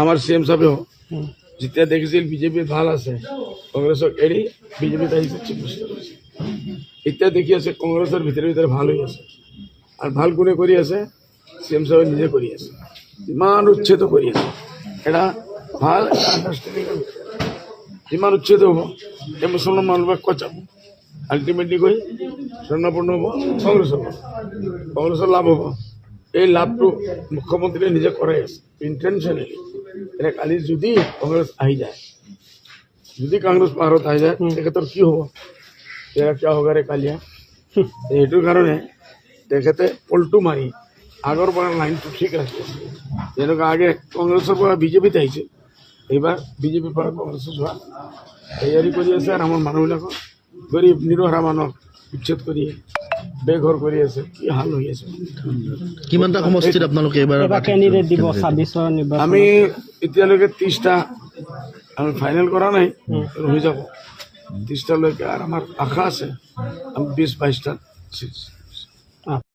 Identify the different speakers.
Speaker 1: আমাৰ CM সাহেবেও যেতিয়া দেখিছিল বিজেপি ভাল আছে কংগ্ৰেছক এৰি বিজেপিত আহিছে চিফ মিনিষ্টাৰ হৈছে এতিয়া দেখি আছে কংগ্ৰেছৰ ভিতৰে ভাল হৈ আছে আৰু ভাল কোনে কৰি আছে CM সাহেবে নিজে কৰি আছে ইমান উচ্ছেদ কৰি আছে এটা ভাল আণ্ডাৰষ্টেণ্ডিং যিমান উচ্ছেদ হ'ব এই মুছলমান মানুহবিলাক ক'ত যাব আল্টিমেটলি গৈ স্বৰ্ণপূৰ্ণ হ'ব কংগ্ৰেছৰ লাভ হ'ব এই লাভটো মুখ্যমন্ত্ৰীয়ে নিজে কৰাই আছে ইণ্টেনশ্যনেলি এতিয়া কালি যদি কংগ্ৰেছ আহি যায় যদি কংগ্ৰেছ পাহাৰত আহি যায় তেখেতৰ কি হ'ব তেৰা কিয় হ'ব ৰে কালিয়া এইটোৰ কাৰণে তেখেতে পলটো মাৰি আগৰ পৰা লাইনটো ঠিক ৰাখি আছে যেনেকুৱা আগে কংগ্ৰেছৰ পৰা বিজেপিত আহিছে এইবাৰ বিজেপিৰ পৰা কংগ্ৰেছত যোৱা তৈয়াৰী কৰি আছে আৰু আমাৰ মানুহবিলাকক গৰীব নিৰহৰা মানুহক উচ্ছেদ কৰি বেঘৰ কৰি আছে কি হাল হৈ আছে
Speaker 2: কিমানটা সমষ্টিত আপোনালোকে এবাৰ
Speaker 3: কেণ্ডিডেট দিব 26ৰ নিৰ্বাচন
Speaker 1: আমি এতিয়ালৈকে 30টা আমি ফাইনেল কৰা নাই হৈ যাব 30টালৈকে আৰু আমাৰ আশা আছে আমি 20-22টা